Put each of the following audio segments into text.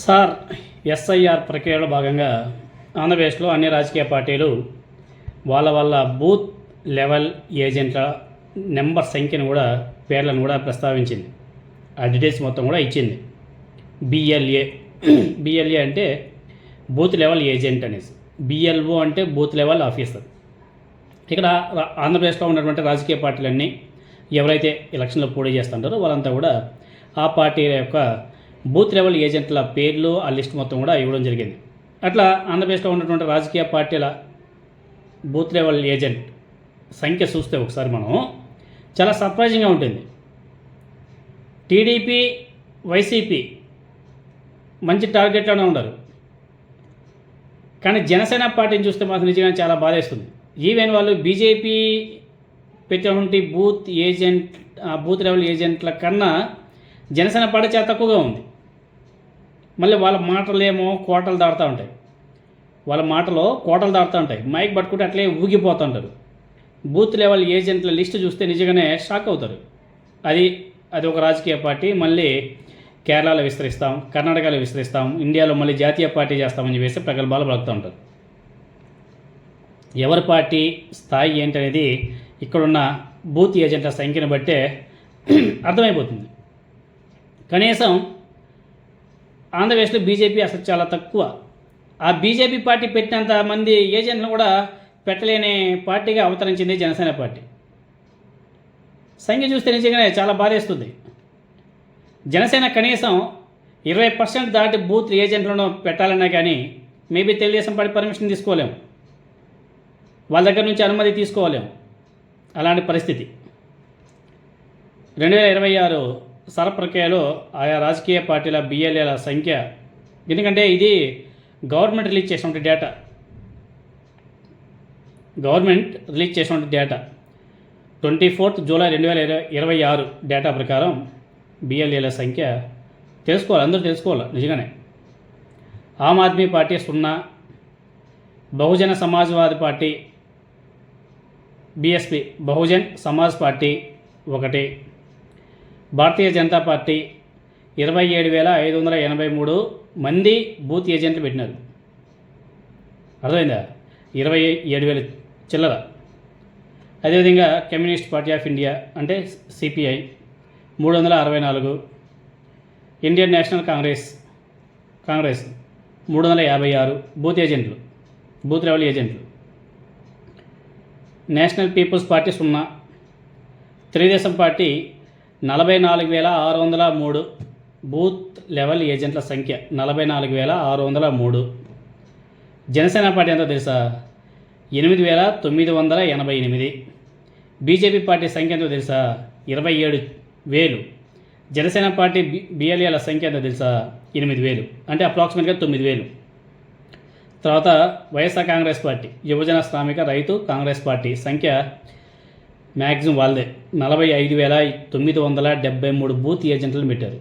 Sir SIR ప్రక్రియలో భాగంగా ఆంధ్రప్రదేశ్లో అన్ని రాజకీయ పార్టీలు వాళ్ళ బూత్ లెవెల్ ఏజెంట్ల నెంబర్ సంఖ్యను కూడా పేర్లను కూడా ప్రస్తావించింది. ఆ డీటెయిల్స్ మొత్తం కూడా ఇచ్చింది. బిఎల్ఏ అంటే బూత్ లెవెల్ ఏజెంట్ అనేసి, బిఎల్ఓ అంటే బూత్ లెవెల్ ఆఫీసర్. ఇక్కడ ఆంధ్రప్రదేశ్లో ఉన్నటువంటి రాజకీయ పార్టీలన్నీ ఎవరైతే ఎలక్షన్లో పోటీ చేస్తుంటారో వాళ్ళంతా కూడా ఆ పార్టీల యొక్క బూత్ లెవెల్ ఏజెంట్ల పేర్లు ఆ లిస్ట్ మొత్తం కూడా ఇవ్వడం జరిగింది. అట్లా ఆంధ్రప్రదేశ్లో ఉన్నటువంటి రాజకీయ పార్టీల బూత్ లెవెల్ ఏజెంట్ సంఖ్య చూస్తే ఒకసారి మనం చాలా సర్ప్రైజింగ్గా ఉంటుంది. టీడీపీ, వైసీపీ మంచి టార్గెట్లోనే ఉన్నారు, కానీ జనసేన పార్టీని చూస్తే మాత్రం నిజంగా చాలా బాధేస్తుంది. ఈవెన్ వాళ్ళు బీజేపీ పెట్టినటువంటి బూత్ లెవెల్ ఏజెంట్ల కన్నా జనసేన పార్టీ చాలా తక్కువగా ఉంది. మళ్ళీ వాళ్ళ మాటలేమో కోటలు దాడుతూ ఉంటాయి, మైక్ పట్టుకుంటే అట్లే ఊగిపోతుంటారు. బూత్ లెవెల్ ఏజెంట్ల లిస్టు చూస్తే నిజంగానే షాక్ అవుతారు. అది ఒక రాజకీయ పార్టీ మళ్ళీ కేరళలో విస్తరిస్తాం, కర్ణాటకలో విస్తరిస్తాం, ఇండియాలో మళ్ళీ జాతీయ పార్టీ చేస్తామని చెప్పేసి ప్రగల్భాలు పలుకుతూ ఉంటారు. ఎవరి పార్టీ స్థాయి ఏంటనేది ఇక్కడున్న బూత్ ఏజెంట్ల సంఖ్యను బట్టే అర్థమైపోతుంది. కనీసం ఆంధ్రప్రదేశ్లో బీజేపీ అసలు చాలా తక్కువ. ఆ బీజేపీ పార్టీ పెట్టినంత మంది ఏజెంట్లను కూడా పెట్టలేని పార్టీగా అవతరించింది జనసేన పార్టీ. సంఖ్య చూస్తే నిజంగానే చాలా బాధేస్తుంది. జనసేన కనీసం 20% దాటి బూత్ ఏజెంట్లను పెట్టాలన్నా కానీ మేబీ తెలుగుదేశం పార్టీ పర్మిషన్ తీసుకోలేము, వాళ్ళ దగ్గర నుంచి అనుమతి తీసుకోలేము. అలాంటి పరిస్థితి 2026 సర ప్రక్రియలో ఆయా రాజకీయ పార్టీల బిఎల్ఏల సంఖ్య, ఎందుకంటే ఇది గవర్నమెంట్ రిలీజ్ చేసినటువంటి డేటా 24 జూలై 2026 డేటా ప్రకారం బిఎల్ఏల సంఖ్య అందరూ తెలుసుకోవాలి. నిజంగానే ఆమ్ ఆద్మీ పార్టీ 0, బహుజన సమాజ్వాదీ పార్టీ బీఎస్పీ బహుజన్ సమాజ్ పార్టీ 1, భారతీయ జనతా పార్టీ 27,583 మంది బూత్ ఏజెంట్లు పెట్టినారు. అర్థమైందా? 27,000 చిల్లర. అదేవిధంగా కమ్యూనిస్ట్ పార్టీ ఆఫ్ ఇండియా అంటే CPI 364, Indian National Congress 356 booth level ఏజెంట్లు. నేషనల్ పీపుల్స్ పార్టీ 0, తెలుగుదేశం పార్టీ 44,603 బూత్ లెవెల్ ఏజెంట్ల సంఖ్య 44,603. జనసేన పార్టీ ఎంతో తెలుసా? 8,988. బీజేపీ పార్టీ సంఖ్య ఎంతో తెలుసా? 27,000. జనసేన పార్టీ బిఎల్ఏల సంఖ్య ఎంతో తెలుసా? 8,000, అంటే అప్రాక్సిమేట్గా 9,000. తర్వాత వైఎస్ఆర్ కాంగ్రెస్ పార్టీ యువజన శ్రామిక రైతు కాంగ్రెస్ పార్టీ సంఖ్య మ్యాక్సిమం వాళ్ళదే 45,973 బూత్ ఏజెంట్లను పెట్టారు.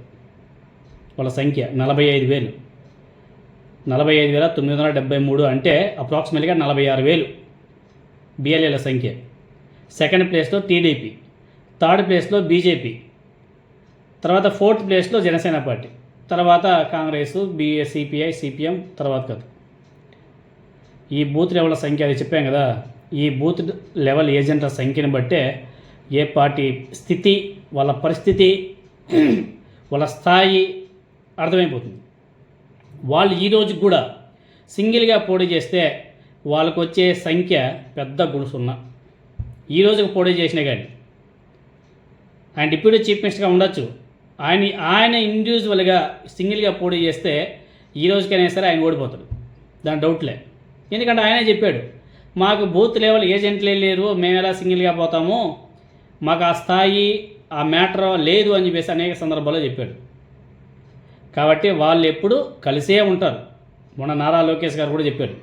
వాళ్ళ సంఖ్య 45,973 అంటే అప్రాక్సిమేట్గా 46,000 బిఎల్ఏల సంఖ్య. సెకండ్ ప్లేస్లో టీడీపీ, థర్డ్ ప్లేస్లో బీజేపీ, తర్వాత ఫోర్త్ ప్లేస్లో జనసేన పార్టీ, తర్వాత కాంగ్రెస్, సిపిఐ, సిపిఎం, తర్వాత కాదు. ఈ బూత్ లెవెల్ సంఖ్య అది చెప్పాం కదా, ఈ బూత్ లెవెల్ ఏజెంట్ల సంఖ్యను బట్టే ఏ పార్టీ స్థితి, వాళ్ళ పరిస్థితి, వాళ్ళ స్థాయి అర్థమైపోతుంది. వాళ్ళు ఈరోజు కూడా సింగిల్గా పోటీ చేస్తే వాళ్ళకు వచ్చే సంఖ్య పెద్ద గుడుసున్నా, ఈరోజుకు పోటీ చేసినా కానీ ఆయన డిప్యూటీ చీఫ్ మినిస్టర్గా ఉండొచ్చు, ఆయన ఇండివిజువల్గా సింగిల్గా పోటీ చేస్తే ఈ రోజుకైనా సరే ఆయన ఓడిపోతాడు, దాని డౌట్లే. ఎందుకంటే ఆయనే చెప్పాడు, మాకు బూత్ లెవెల్ ఏజెంట్లే లేరు, మేము ఎలా సింగిల్గా పోతాము, మాకు ఆ స్థాయి ఆ మ్యాటర్ లేదు అని చెప్పేసి అనేక సందర్భాల్లో చెప్పాడు. కాబట్టి వాళ్ళు ఎప్పుడు కలిసే ఉంటారు. మొన్న నారా లోకేష్ గారు కూడా చెప్పాడు,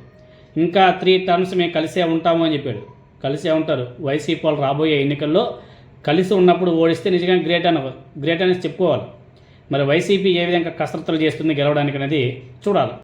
ఇంకా 3 టర్మ్స్ మేము కలిసే ఉంటాము అని చెప్పాడు. కలిసే ఉంటారు. వైసీపీ వాళ్ళు రాబోయే ఎన్నికల్లో కలిసి ఉన్నప్పుడు ఓడిస్తే నిజంగా గ్రేట్ అనేసి చెప్పుకోవాలి. మరి వైసీపీ ఏ విధంగా కసరత్తులు చేస్తుంది గెలవడానికి అనేది చూడాలి.